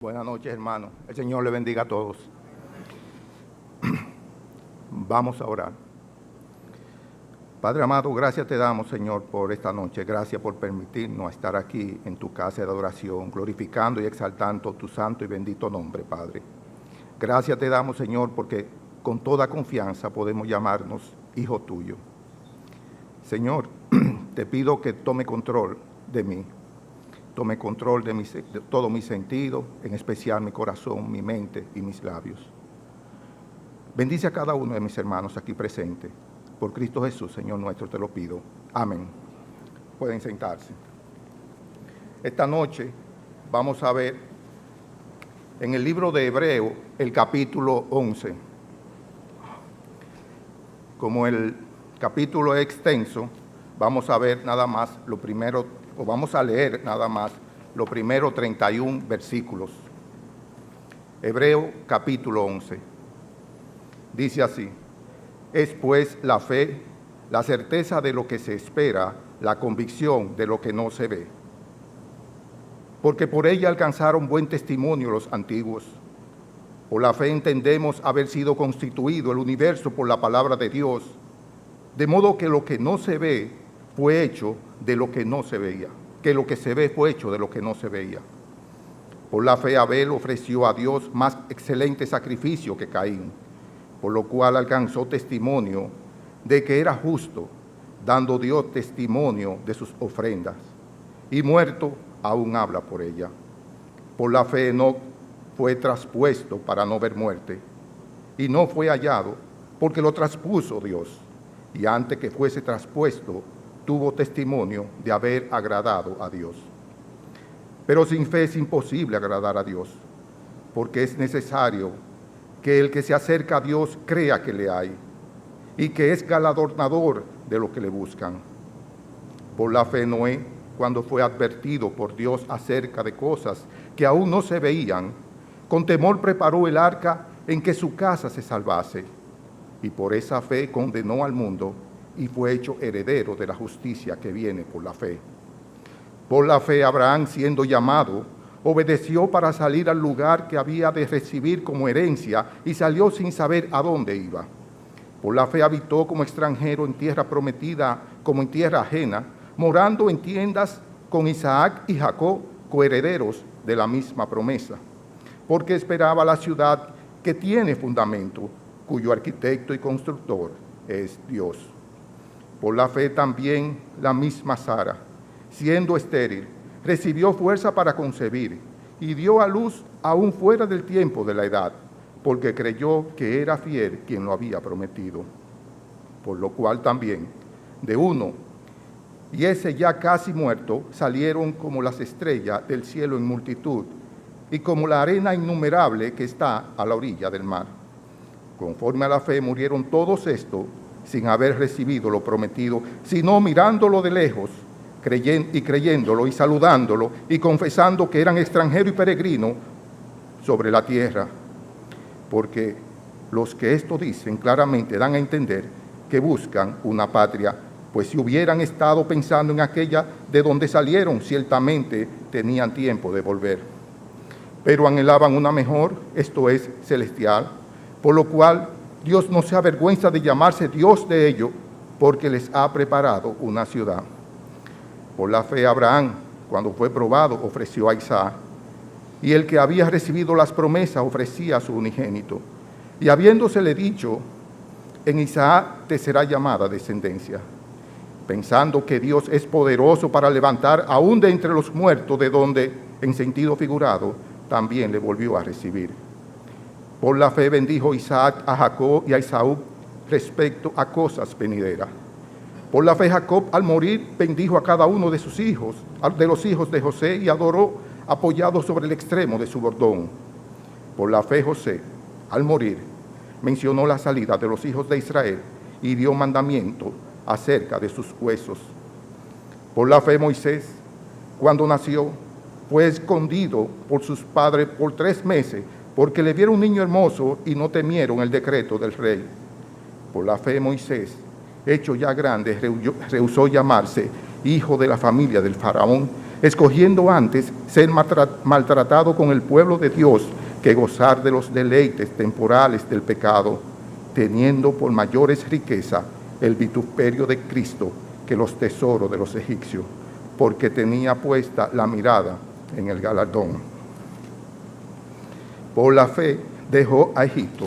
Buenas noches, hermano. El Señor le bendiga a todos. Vamos a orar. Padre amado, gracias te damos, Señor, por esta noche. Gracias por permitirnos estar aquí en tu casa de adoración, glorificando y exaltando tu santo y bendito nombre, Padre. Gracias te damos, Señor, porque con toda confianza podemos llamarnos hijo tuyo. Señor, te pido que tome control de mí. Tome control de todo mi sentido, en especial mi corazón, mi mente y mis labios. Bendice a cada uno de mis hermanos aquí presentes. Por Cristo Jesús, Señor nuestro, te lo pido. Amén. Pueden sentarse. Esta noche vamos a ver en el libro de Hebreo el capítulo 11. Como el capítulo es extenso, vamos a ver nada más lo primero, o vamos a leer nada más los primeros 31 versículos. Hebreo capítulo 11. Dice así: es pues la fe, la certeza de lo que se espera, la convicción de lo que no se ve. Porque por ella alcanzaron buen testimonio los antiguos. Por la fe entendemos haber sido constituido el universo por la palabra de Dios, de modo que lo que no se ve fue hecho de lo que no se veía, que lo que se ve fue hecho de lo que no se veía. Por la fe Abel ofreció a Dios más excelente sacrificio que Caín, por lo cual alcanzó testimonio de que era justo, dando Dios testimonio de sus ofrendas, y muerto aún habla por ella. Por la fe Enoc fue traspuesto para no ver muerte, y no fue hallado porque lo traspuso Dios, y antes que fuese traspuesto tuvo testimonio de haber agradado a Dios. Pero sin fe es imposible agradar a Dios, porque es necesario que el que se acerca a Dios crea que le hay, y que es galardonador de los que le buscan. Por la fe Noé, cuando fue advertido por Dios acerca de cosas que aún no se veían, con temor preparó el arca en que su casa se salvase, y por esa fe condenó al mundo, y fue hecho heredero de la justicia que viene por la fe. Por la fe Abraham, siendo llamado, obedeció para salir al lugar que había de recibir como herencia, y salió sin saber a dónde iba. Por la fe habitó como extranjero en tierra prometida, como en tierra ajena, morando en tiendas con Isaac y Jacob, coherederos de la misma promesa, porque esperaba la ciudad que tiene fundamento, cuyo arquitecto y constructor es Dios. Por la fe también la misma Sara, siendo estéril, recibió fuerza para concebir y dio a luz aún fuera del tiempo de la edad, porque creyó que era fiel quien lo había prometido. Por lo cual también de uno, y ese ya casi muerto, salieron como las estrellas del cielo en multitud, y como la arena innumerable que está a la orilla del mar. Conforme a la fe murieron todos estos, sin haber recibido lo prometido, sino mirándolo de lejos, creyéndolo y saludándolo, y confesando que eran extranjeros y peregrinos sobre la tierra. Porque los que esto dicen claramente dan a entender que buscan una patria, pues si hubieran estado pensando en aquella de donde salieron, ciertamente tenían tiempo de volver. Pero anhelaban una mejor, esto es, celestial, por lo cual Dios no se avergüenza de llamarse Dios de ellos, porque les ha preparado una ciudad. Por la fe Abraham, cuando fue probado, ofreció a Isaac, y el que había recibido las promesas ofrecía a su unigénito. Y habiéndosele dicho, en Isaac te será llamada descendencia, pensando que Dios es poderoso para levantar aún de entre los muertos, de donde, en sentido figurado, también le volvió a recibir. Por la fe bendijo Isaac a Jacob y a Esaú respecto a cosas venideras. Por la fe Jacob al morir bendijo a cada uno de sus hijos, de los hijos de José, y adoró apoyado sobre el extremo de su bordón. Por la fe José al morir mencionó la salida de los hijos de Israel y dio mandamiento acerca de sus huesos. Por la fe Moisés, cuando nació, fue escondido por sus padres por 3 meses, porque le vieron un niño hermoso y no temieron el decreto del rey. Por la fe Moisés, hecho ya grande, rehusó llamarse hijo de la familia del faraón, escogiendo antes ser maltratado con el pueblo de Dios que gozar de los deleites temporales del pecado, teniendo por mayores riqueza el vituperio de Cristo que los tesoros de los egipcios, porque tenía puesta la mirada en el galardón. Por la fe dejó a Egipto,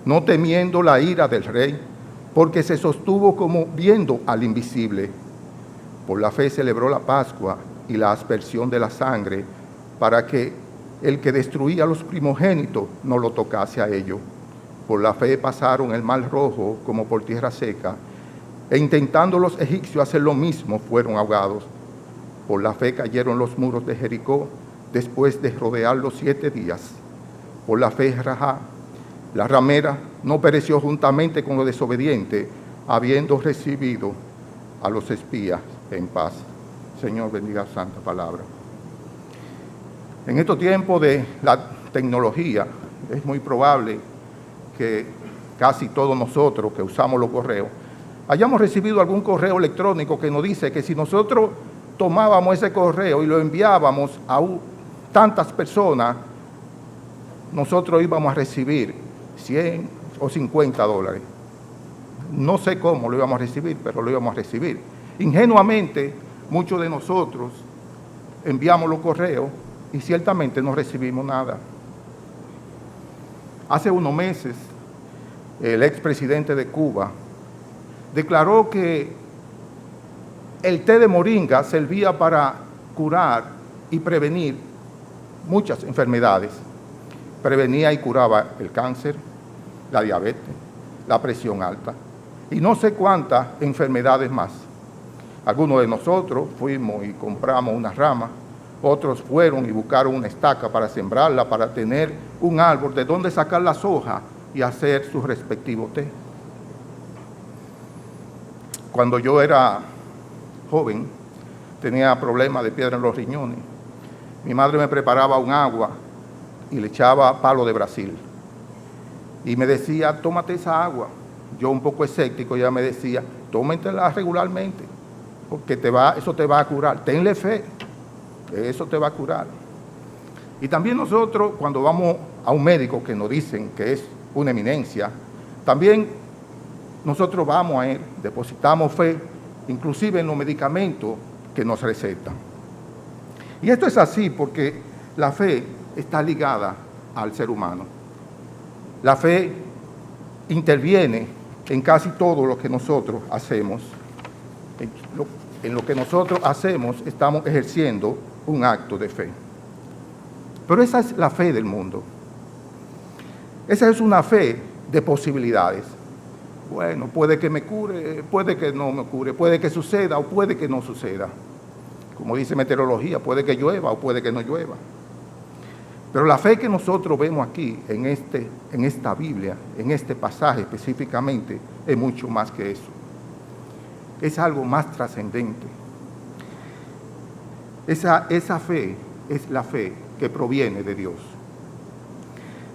no temiendo la ira del rey, porque se sostuvo como viendo al invisible. Por la fe celebró la Pascua y la aspersión de la sangre, para que el que destruía a los primogénitos no lo tocase a ellos. Por la fe pasaron el mar Rojo como por tierra seca, e intentando los egipcios hacer lo mismo, fueron ahogados. Por la fe cayeron los muros de Jericó, después de rodearlos 7 días. Por la fe Rahab, la ramera, no pereció juntamente con los desobedientes, habiendo recibido a los espías en paz. Señor, bendiga su santa palabra. En estos tiempos de la tecnología, es muy probable que casi todos nosotros que usamos los correos, hayamos recibido algún correo electrónico que nos dice que si nosotros tomábamos ese correo y lo enviábamos a tantas personas, nosotros íbamos a recibir 100 o 50 dólares. No sé cómo lo íbamos a recibir, pero lo íbamos a recibir. Ingenuamente, muchos de nosotros enviamos los correos y ciertamente no recibimos nada. Hace unos meses, el expresidente de Cuba declaró que el té de moringa servía para curar y prevenir muchas enfermedades. Prevenía y curaba el cáncer, la diabetes, la presión alta y no sé cuántas enfermedades más. Algunos de nosotros fuimos y compramos una rama, otros fueron y buscaron una estaca para sembrarla, para tener un árbol de donde sacar las hojas y hacer su respectivo té. Cuando yo era joven, tenía problemas de piedra en los riñones. Mi madre me preparaba un agua y le echaba palo de Brasil. Y me decía, tómate esa agua. Yo un poco escéptico, ella me decía, tómatela regularmente, porque eso te va a curar. Tenle fe, eso te va a curar. Y también nosotros, cuando vamos a un médico que nos dicen que es una eminencia, también nosotros vamos a él, depositamos fe, inclusive en los medicamentos que nos recetan. Y esto es así porque la fe está ligada al ser humano. La fe interviene en casi todo lo que nosotros hacemos. En lo que nosotros hacemos estamos ejerciendo un acto de fe. Pero esa es la fe del mundo. Esa es una fe de posibilidades. Bueno, puede que me cure, puede que no me cure, puede que suceda o puede que no suceda. Como dice meteorología, puede que llueva o puede que no llueva. Pero la fe que nosotros vemos aquí, en esta Biblia, en este pasaje específicamente, es mucho más que eso. Es algo más trascendente. Esa fe es la fe que proviene de Dios.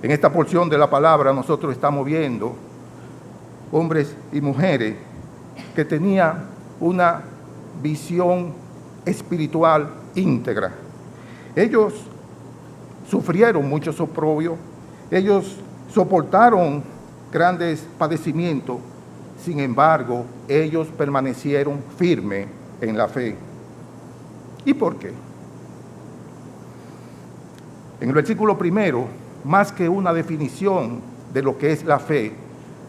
En esta porción de la palabra nosotros estamos viendo hombres y mujeres que tenían una visión espiritual íntegra. Ellos sufrieron muchos oprobios, ellos soportaron grandes padecimientos, sin embargo, ellos permanecieron firmes en la fe. ¿Y por qué? En el versículo primero, más que una definición de lo que es la fe,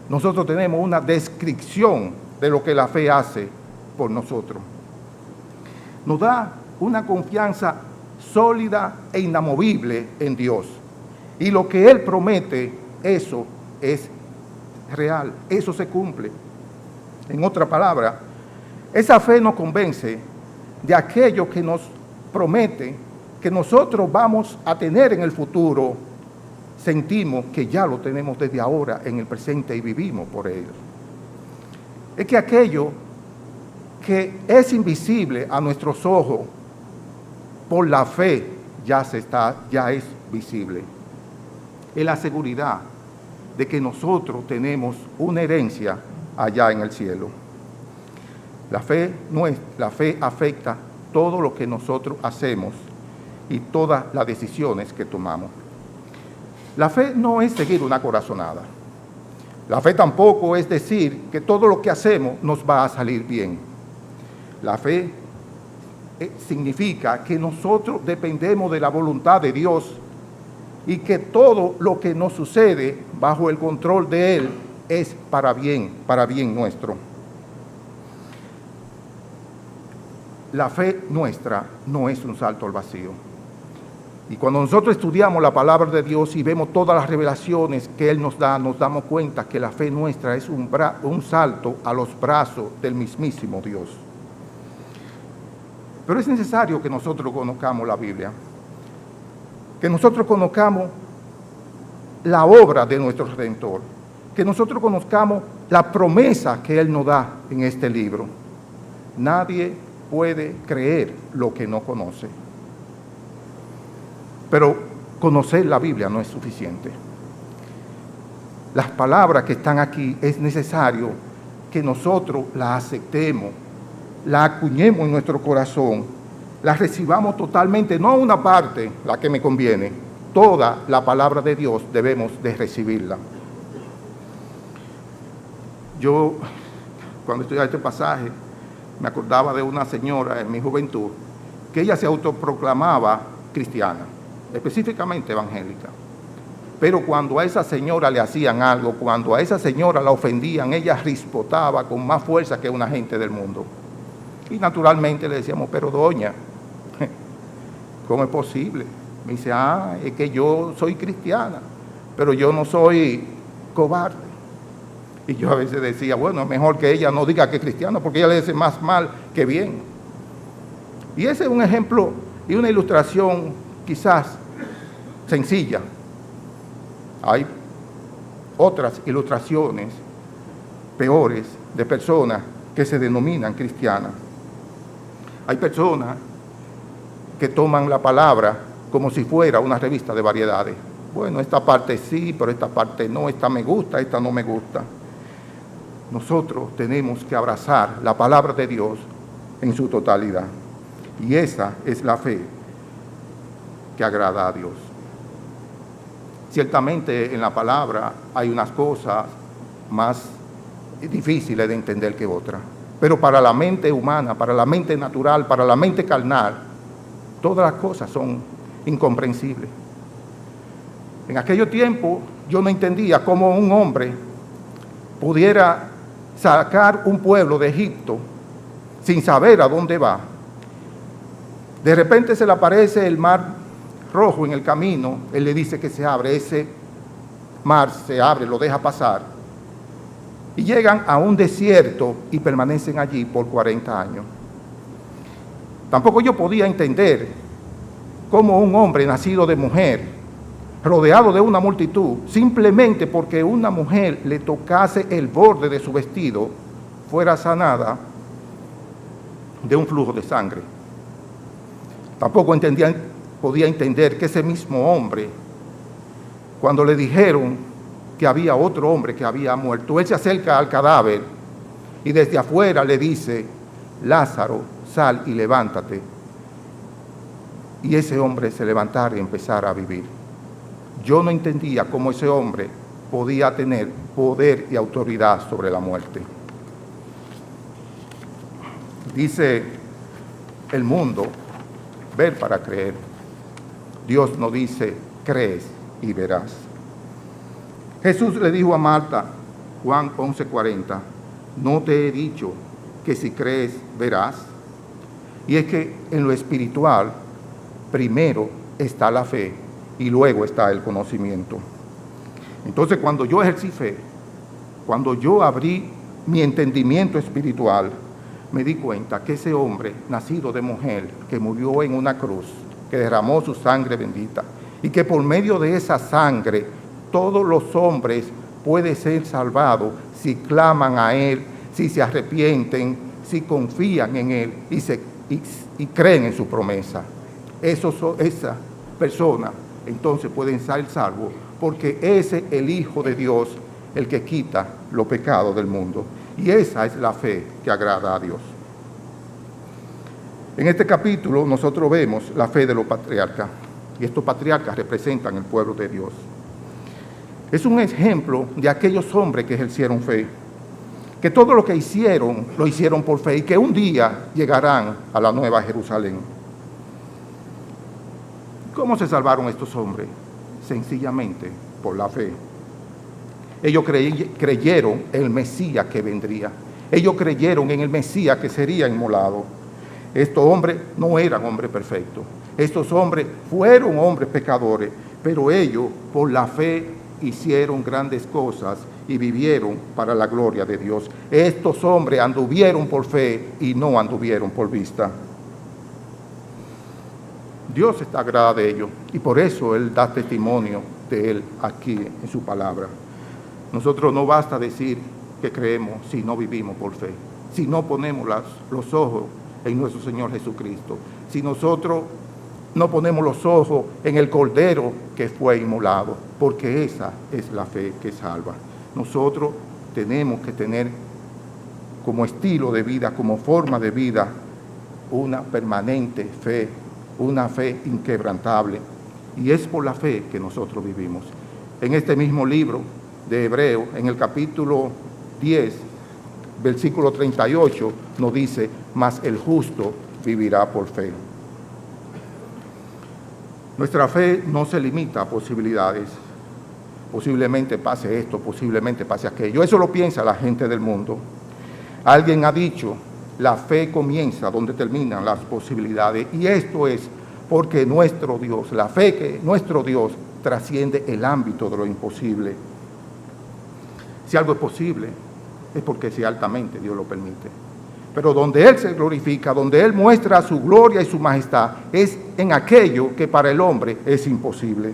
nosotros tenemos una descripción de lo que la fe hace por nosotros. Nos da una confianza sólida e inamovible en Dios. Y lo que Él promete, eso es real, eso se cumple. En otra palabra, esa fe nos convence de aquello que nos promete que nosotros vamos a tener en el futuro. Sentimos que ya lo tenemos desde ahora en el presente y vivimos por él. Es que aquello que es invisible a nuestros ojos, por la fe ya es visible. Es la seguridad de que nosotros tenemos una herencia allá en el cielo. La fe afecta todo lo que nosotros hacemos y todas las decisiones que tomamos. La fe no es seguir una corazonada. La fe tampoco es decir que todo lo que hacemos nos va a salir bien. La fe significa que nosotros dependemos de la voluntad de Dios y que todo lo que nos sucede bajo el control de Él es para bien nuestro. La fe nuestra no es un salto al vacío. Y cuando nosotros estudiamos la palabra de Dios y vemos todas las revelaciones que Él nos da, nos damos cuenta que la fe nuestra es un salto a los brazos del mismísimo Dios. Pero es necesario que nosotros conozcamos la Biblia, que nosotros conozcamos la obra de nuestro Redentor, que nosotros conozcamos la promesa que Él nos da en este libro. Nadie puede creer lo que no conoce. Pero conocer la Biblia no es suficiente. Las palabras que están aquí es necesario que nosotros las aceptemos, las acuñemos en nuestro corazón, las recibamos totalmente, no una parte, la que me conviene. Toda la palabra de Dios debemos de recibirla. Yo, cuando estudiaba este pasaje, me acordaba de una señora en mi juventud, que ella se autoproclamaba cristiana, específicamente evangélica. Pero cuando a esa señora le hacían algo, cuando a esa señora la ofendían, ella rispotaba con más fuerza que una gente del mundo. Y naturalmente le decíamos, pero doña, ¿cómo es posible? Me dice, es que yo soy cristiana, pero yo no soy cobarde. Y yo a veces decía, bueno, es mejor que ella no diga que es cristiana, porque ella le dice más mal que bien. Y ese es un ejemplo y una ilustración quizás sencilla. Hay otras ilustraciones peores de personas que se denominan cristianas. Hay personas que toman la palabra como si fuera una revista de variedades. Bueno, esta parte sí, pero esta parte no, esta me gusta, esta no me gusta. Nosotros tenemos que abrazar la palabra de Dios en su totalidad. Y esa es la fe que agrada a Dios. Ciertamente en la palabra hay unas cosas más difíciles de entender que otras, pero para la mente humana, para la mente natural, para la mente carnal, todas las cosas son incomprensibles. En aquellos tiempos yo no entendía cómo un hombre pudiera sacar un pueblo de Egipto sin saber a dónde va. De repente se le aparece el mar rojo en el camino, él le dice que se abre, ese mar se abre, lo deja pasar, y llegan a un desierto y permanecen allí por 40 años. Tampoco yo podía entender cómo un hombre nacido de mujer, rodeado de una multitud, simplemente porque una mujer le tocase el borde de su vestido, fuera sanada de un flujo de sangre. Tampoco podía entender que ese mismo hombre, cuando le dijeron que había otro hombre que había muerto, él se acerca al cadáver y desde afuera le dice, Lázaro, sal y levántate. Y ese hombre se levantara y empezara a vivir. Yo no entendía cómo ese hombre podía tener poder y autoridad sobre la muerte. Dice el mundo, ver para creer. Dios nos dice, crees y verás. Jesús le dijo a Marta, Juan 11:40, no te he dicho que si crees, verás. Y es que en lo espiritual, primero está la fe y luego está el conocimiento. Entonces, cuando yo ejercí fe, cuando yo abrí mi entendimiento espiritual, me di cuenta que ese hombre, nacido de mujer, que murió en una cruz, que derramó su sangre bendita, y que por medio de esa sangre todos los hombres pueden ser salvados si claman a Él, si se arrepienten, si confían en Él y creen en su promesa. Esa persona entonces pueden ser salvos, porque ese es el Hijo de Dios, el que quita los pecados del mundo. Y esa es la fe que agrada a Dios. En este capítulo nosotros vemos la fe de los patriarcas, y estos patriarcas representan el pueblo de Dios. Es un ejemplo de aquellos hombres que ejercieron fe, que todo lo que hicieron, lo hicieron por fe y que un día llegarán a la Nueva Jerusalén. ¿Cómo se salvaron estos hombres? Sencillamente por la fe. Ellos creyeron en el Mesías que vendría. Ellos creyeron en el Mesías que sería inmolado. Estos hombres no eran hombres perfectos. Estos hombres fueron hombres pecadores, pero ellos por la fe hicieron grandes cosas y vivieron para la gloria de Dios. Estos hombres anduvieron por fe y no anduvieron por vista. Dios está agradado de ellos y por eso Él da testimonio de Él aquí en su palabra. Nosotros no basta decir que creemos si no vivimos por fe, si no ponemos los ojos en nuestro Señor Jesucristo, si nosotros no ponemos los ojos en el Cordero que fue inmolado, porque esa es la fe que salva. Nosotros tenemos que tener como estilo de vida, como forma de vida, una permanente fe, una fe inquebrantable. Y es por la fe que nosotros vivimos. En este mismo libro de Hebreos, en el capítulo 10, versículo 38, nos dice, mas el justo vivirá por fe. Nuestra fe no se limita a posibilidades. Posiblemente pase esto, posiblemente pase aquello. Eso lo piensa la gente del mundo. Alguien ha dicho, la fe comienza donde terminan las posibilidades. Y esto es porque nuestro Dios, la fe que nuestro Dios trasciende el ámbito de lo imposible. Si algo es posible, es porque ciertamente Dios lo permite. Pero donde Él se glorifica, donde Él muestra su gloria y su majestad, es en aquello que para el hombre es imposible.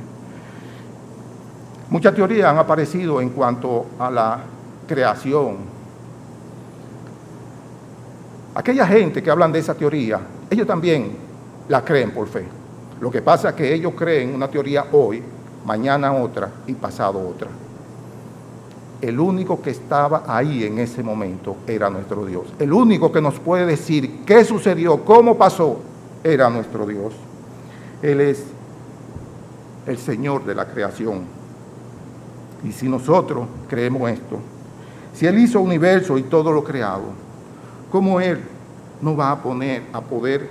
Muchas teorías han aparecido en cuanto a la creación. Aquella gente que hablan de esa teoría, ellos también la creen por fe. Lo que pasa es que ellos creen una teoría hoy, mañana otra y pasado otra. El único que estaba ahí en ese momento era nuestro Dios. El único que nos puede decir qué sucedió, cómo pasó, era nuestro Dios. Él es el Señor de la creación. Y si nosotros creemos esto, si Él hizo universo y todo lo creado, ¿cómo Él nos va a poner a poder,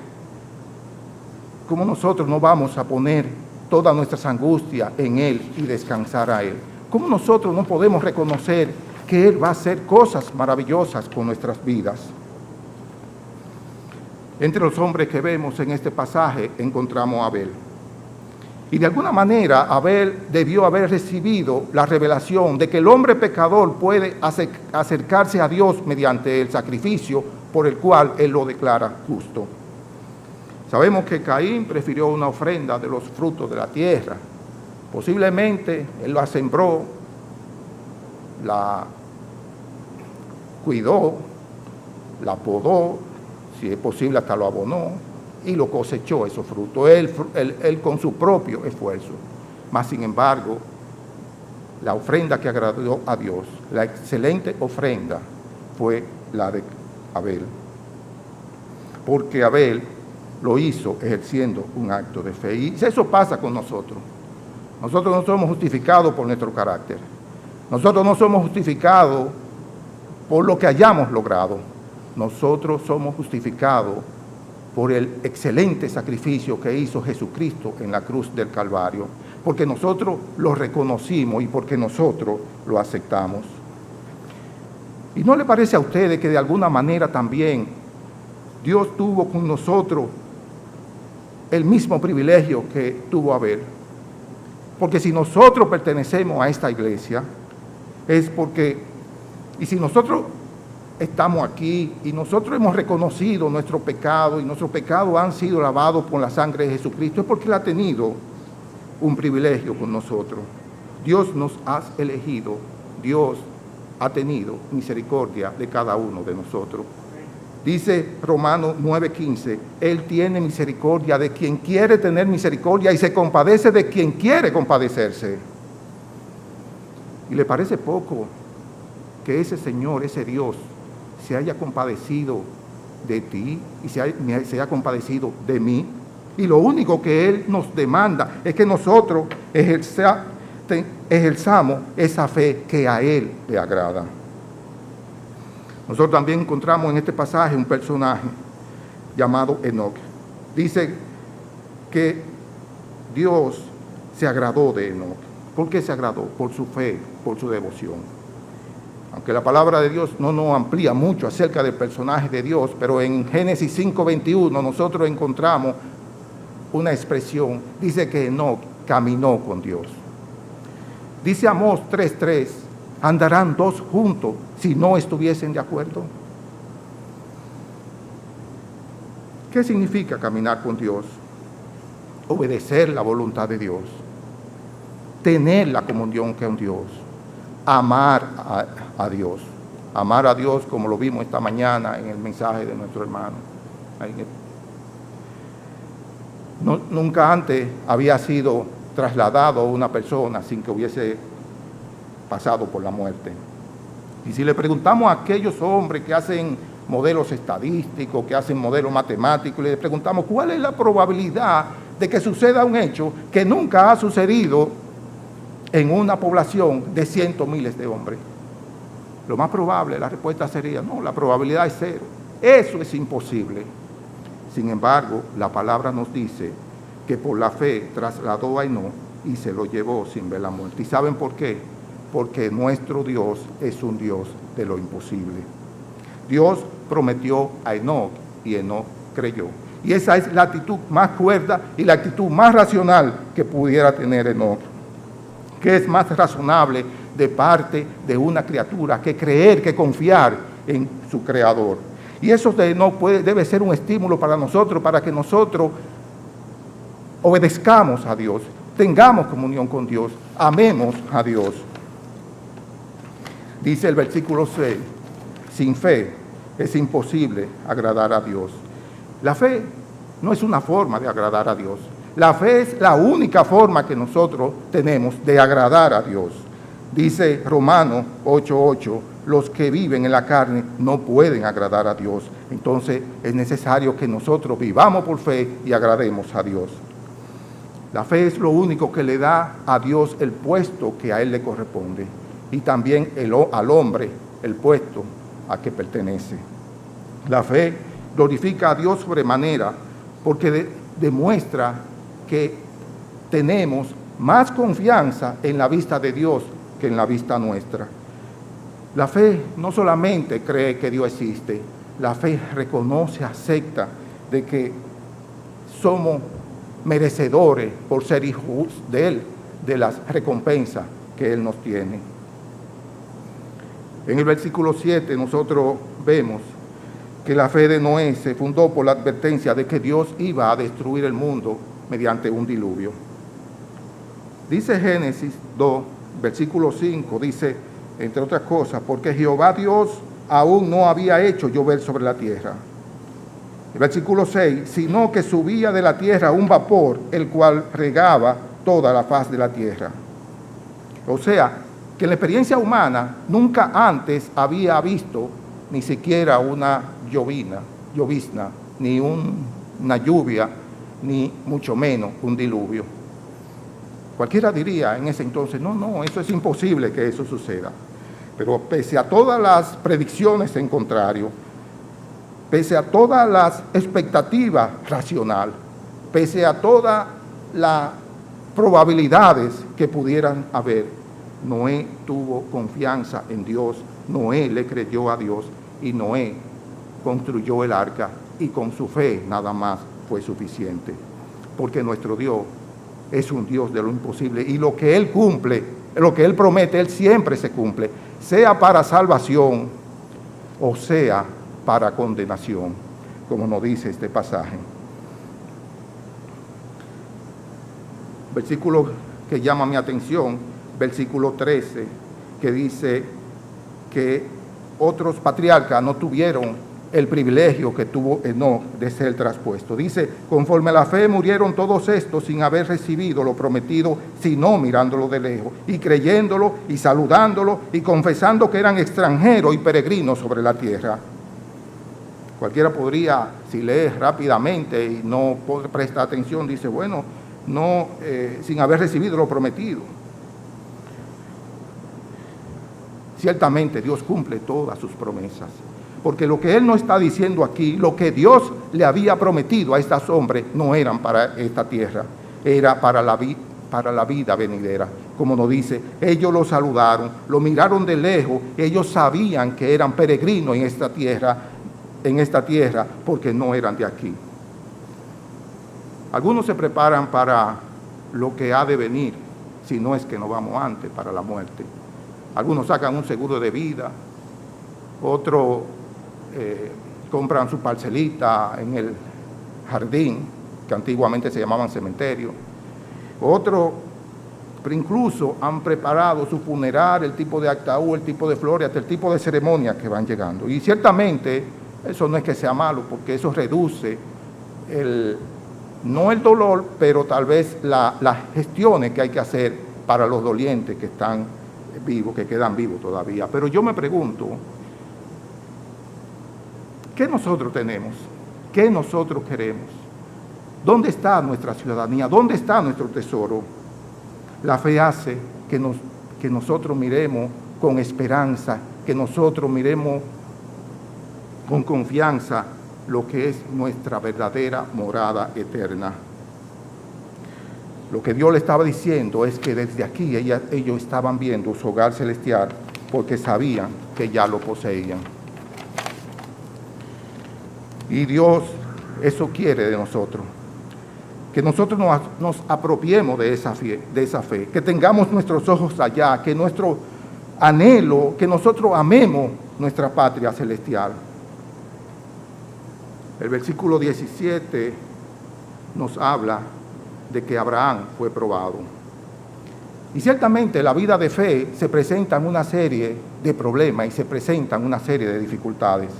cómo nosotros no vamos a poner todas nuestras angustias en Él y descansar a Él? ¿Cómo nosotros no podemos reconocer que Él va a hacer cosas maravillosas con nuestras vidas? Entre los hombres que vemos en este pasaje encontramos a Abel. Y de alguna manera Abel debió haber recibido la revelación de que el hombre pecador puede acercarse a Dios mediante el sacrificio por el cual Él lo declara justo. Sabemos que Caín prefirió una ofrenda de los frutos de la tierra. Posiblemente él la sembró, la cuidó, la podó, si es posible hasta lo abonó y lo cosechó esos frutos, él con su propio esfuerzo. Mas sin embargo, la ofrenda que agradó a Dios, la excelente ofrenda fue la de Abel. Porque Abel lo hizo ejerciendo un acto de fe. Y eso pasa con nosotros. Nosotros no somos justificados por nuestro carácter. Nosotros no somos justificados por lo que hayamos logrado. Nosotros somos justificados por el excelente sacrificio que hizo Jesucristo en la cruz del Calvario. Porque nosotros lo reconocimos y porque nosotros lo aceptamos. ¿Y no le parece a ustedes que de alguna manera también Dios tuvo con nosotros el mismo privilegio que tuvo Abel? Porque si nosotros pertenecemos a esta iglesia, es porque, y si nosotros estamos aquí y nosotros hemos reconocido nuestro pecado y nuestros pecados han sido lavados por la sangre de Jesucristo, es porque Él ha tenido un privilegio con nosotros. Dios nos ha elegido, Dios ha tenido misericordia de cada uno de nosotros. Dice Romanos 9:15, Él tiene misericordia de quien quiere tener misericordia y se compadece de quien quiere compadecerse. ¿Y le parece poco que ese Señor, ese Dios, se haya compadecido de ti y se ha compadecido de mí. Y lo único que Él nos demanda es que nosotros ejerzamos esa fe que a Él le agrada. Nosotros también encontramos en este pasaje un personaje llamado Enoc. Dice que Dios se agradó de Enoc. ¿Por qué se agradó? Por su fe, por su devoción. Aunque la palabra de Dios no nos amplía mucho acerca del personaje de Dios, pero en Génesis 5:21 nosotros encontramos una expresión. Dice que Enoc caminó con Dios. Dice Amós 3:3, ¿andarán dos juntos si no estuviesen de acuerdo? ¿Qué significa caminar con Dios? Obedecer la voluntad de Dios, tener la comunión con Dios, amar a Dios. Amar a Dios como lo vimos esta mañana en el mensaje de nuestro hermano. Nunca antes había sido trasladado una persona sin que hubiese pasado por la muerte. Y si le preguntamos a aquellos hombres que hacen modelos estadísticos, que hacen modelos matemáticos, le preguntamos cuál es la probabilidad de que suceda un hecho que nunca ha sucedido en una población de cientos miles de hombres. Lo más probable, la respuesta sería, no, la probabilidad es cero. Eso es imposible. Sin embargo, la palabra nos dice que por la fe trasladó a Enoc y se lo llevó sin ver la muerte. ¿Y saben por qué? Porque nuestro Dios es un Dios de lo imposible. Dios prometió a Enoc y Enoc creyó. Y esa es la actitud más cuerda y la actitud más racional que pudiera tener Enoc. ¿Qué es más razonable de parte de una criatura que creer, que confiar en su Creador? Y eso debe ser un estímulo para nosotros, para que nosotros obedezcamos a Dios, tengamos comunión con Dios, amemos a Dios. Dice el versículo 6, sin fe es imposible agradar a Dios. La fe no es una forma de agradar a Dios. La fe es la única forma que nosotros tenemos de agradar a Dios. Dice Romanos 8:8, los que viven en la carne no pueden agradar a Dios. Entonces es necesario que nosotros vivamos por fe y agrademos a Dios. La fe es lo único que le da a Dios el puesto que a Él le corresponde y también al hombre el puesto a que pertenece. La fe glorifica a Dios sobremanera porque demuestra que tenemos más confianza en la vista de Dios que en la vista nuestra. La fe no solamente cree que Dios existe, la fe reconoce, acepta de que somos merecedores por ser hijos de Él, de las recompensas que Él nos tiene. En el versículo 7 nosotros vemos que la fe de Noé se fundó por la advertencia de que Dios iba a destruir el mundo mediante un diluvio. Dice Génesis 2, versículo 5, dice, entre otras cosas, porque Jehová Dios aún no había hecho llover sobre la tierra. El versículo 6, sino que subía de la tierra un vapor, el cual regaba toda la faz de la tierra. O sea, que en la experiencia humana nunca antes había visto ni siquiera una llovizna, ni una lluvia, ni mucho menos un diluvio. Cualquiera diría en ese entonces, no, eso es imposible que eso suceda. Pero pese a todas las predicciones en contrario, pese a todas las expectativas racionales, pese a todas las probabilidades que pudieran haber, Noé tuvo confianza en Dios, Noé le creyó a Dios y Noé construyó el arca y con su fe nada más fue suficiente. Porque nuestro Dios es un Dios de lo imposible y lo que Él cumple, lo que Él promete, Él siempre se cumple, sea para salvación o sea para condenación, como nos dice este pasaje. Versículo que llama mi atención, versículo 13, que dice que otros patriarcas no tuvieron el privilegio que tuvo Enoc de ser traspuesto. Dice, conforme a la fe murieron todos estos sin haber recibido lo prometido, sino mirándolo de lejos, y creyéndolo, y saludándolo, y confesando que eran extranjeros y peregrinos sobre la tierra. Cualquiera podría, si lee rápidamente y no presta atención, dice, bueno, no, sin haber recibido lo prometido. Ciertamente Dios cumple todas sus promesas, porque lo que Él nos está diciendo aquí, lo que Dios le había prometido a estos hombres, no eran para esta tierra, era para la vida venidera. Como nos dice, ellos lo saludaron, lo miraron de lejos, ellos sabían que eran peregrinos en esta tierra, porque no eran de aquí. Algunos se preparan para lo que ha de venir, si no es que no vamos antes, para la muerte. Algunos sacan un seguro de vida, otros compran su parcelita en el jardín, que antiguamente se llamaban cementerio. Otros, pero incluso han preparado su funeral, el tipo de ataúd, el tipo de flores, hasta el tipo de ceremonias que van llegando. Y ciertamente eso no es que sea malo, porque eso reduce no el dolor, pero tal vez las gestiones que hay que hacer para los dolientes que están vivos, que quedan vivos todavía. Pero yo me pregunto, ¿qué nosotros tenemos? ¿Qué nosotros queremos? ¿Dónde está nuestra ciudadanía? ¿Dónde está nuestro tesoro? La fe hace que nosotros miremos con esperanza, que nosotros miremos con confianza lo que es nuestra verdadera morada eterna. Lo que Dios le estaba diciendo es que desde aquí ellos estaban viendo su hogar celestial porque sabían que ya lo poseían. Y Dios eso quiere de nosotros, que nosotros nos apropiemos de esa fe, que tengamos nuestros ojos allá, que nuestro anhelo, que nosotros amemos nuestra patria celestial. El versículo 17 nos habla de que Abraham fue probado. Y ciertamente la vida de fe se presenta en una serie de problemas y se presenta en una serie de dificultades.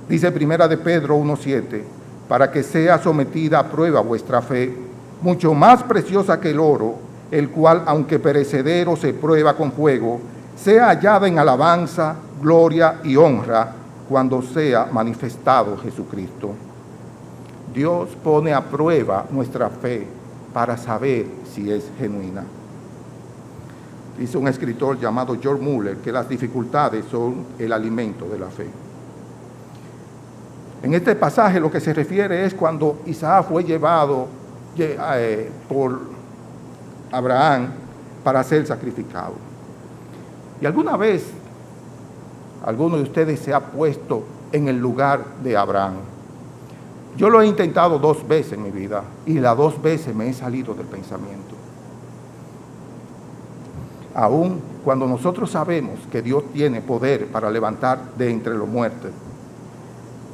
Dice Primera de Pedro 1:7, para que sea sometida a prueba vuestra fe, mucho más preciosa que el oro, el cual, aunque perecedero, se prueba con fuego, sea hallada en alabanza, gloria y honra cuando sea manifestado Jesucristo. Dios pone a prueba nuestra fe para saber si es genuina. Dice un escritor llamado George Muller que las dificultades son el alimento de la fe. En este pasaje lo que se refiere es cuando Isaac fue llevado por Abraham para ser sacrificado. ¿Y alguna vez alguno de ustedes se ha puesto en el lugar de Abraham? Yo lo he intentado 2 veces en mi vida y las 2 veces me he salido del pensamiento. Aún cuando nosotros sabemos que Dios tiene poder para levantar de entre los muertos,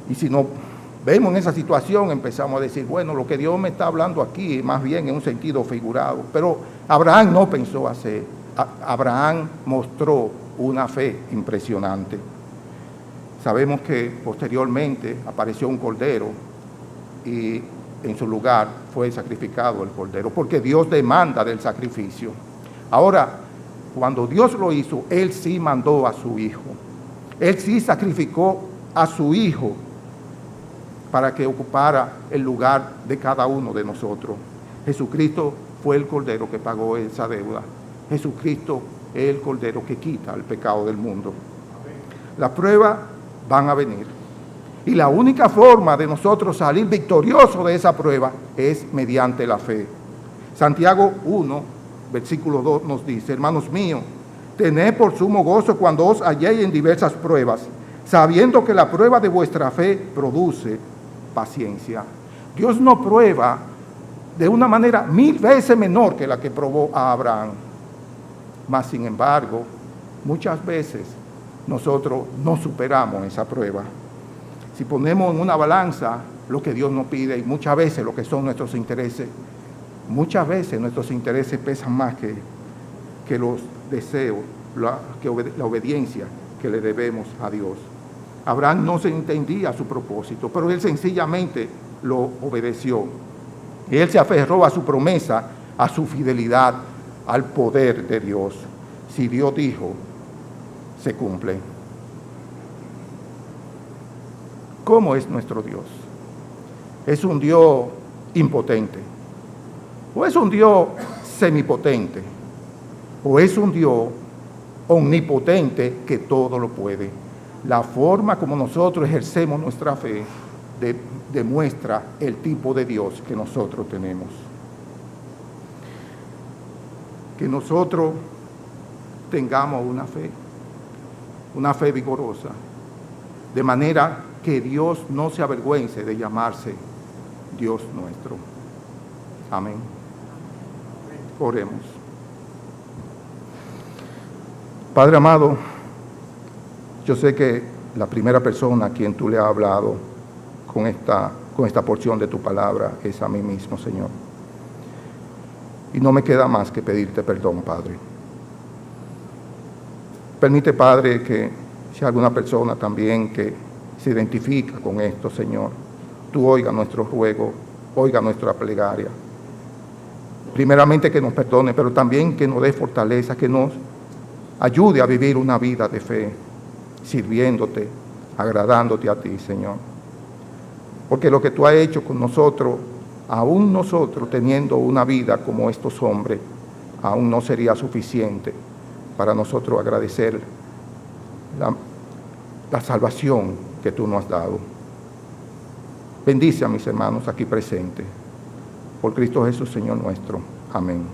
y si nos vemos en esa situación, empezamos a decir, bueno, lo que Dios me está hablando aquí, más bien en un sentido figurado. Pero Abraham no pensó hacer. Abraham mostró una fe impresionante. Sabemos que posteriormente apareció un cordero y en su lugar fue sacrificado el cordero, porque Dios demanda del sacrificio. Ahora, cuando Dios lo hizo, Él sí mandó a su hijo. Él sí sacrificó a su hijo para que ocupara el lugar de cada uno de nosotros. Jesucristo fue el cordero que pagó esa deuda. Jesucristo es el cordero que quita el pecado del mundo. Las pruebas van a venir. Y la única forma de nosotros salir victoriosos de esa prueba es mediante la fe. Santiago 1, versículo 2 nos dice, hermanos míos, tened por sumo gozo cuando os halléis en diversas pruebas, sabiendo que la prueba de vuestra fe produce paciencia. Dios nos prueba de una manera 1000 veces menor que la que probó a Abraham. Mas, sin embargo, muchas veces nosotros no superamos esa prueba. Si ponemos en una balanza lo que Dios nos pide y muchas veces lo que son nuestros intereses, muchas veces nuestros intereses pesan más que los deseos, la obediencia que le debemos a Dios. Abraham no se entendía su propósito, pero él sencillamente lo obedeció. Él se aferró a su promesa, a su fidelidad, al poder de Dios. Si Dios dijo, se cumple. ¿Cómo es nuestro Dios? ¿Es un Dios impotente? ¿O es un Dios semipotente? ¿O es un Dios omnipotente que todo lo puede? La forma como nosotros ejercemos nuestra fe demuestra el tipo de Dios que nosotros tenemos. Que nosotros tengamos una fe vigorosa, de manera que Dios no se avergüence de llamarse Dios nuestro. Amén. Oremos. Padre amado, yo sé que la primera persona a quien tú le has hablado con esta porción de tu palabra es a mí mismo, Señor. Y no me queda más que pedirte perdón, Padre. Permite, Padre, que si alguna persona también que se identifica con esto, Señor, tú oiga nuestro ruego, oiga nuestra plegaria. Primeramente que nos perdone, pero también que nos dé fortaleza, que nos ayude a vivir una vida de fe, sirviéndote, agradándote a ti, Señor. Porque lo que tú has hecho con nosotros, aún nosotros teniendo una vida como estos hombres, aún no sería suficiente para nosotros agradecer la salvación que tú nos has dado. Bendice a mis hermanos aquí presentes. Por Cristo Jesús, Señor nuestro. Amén.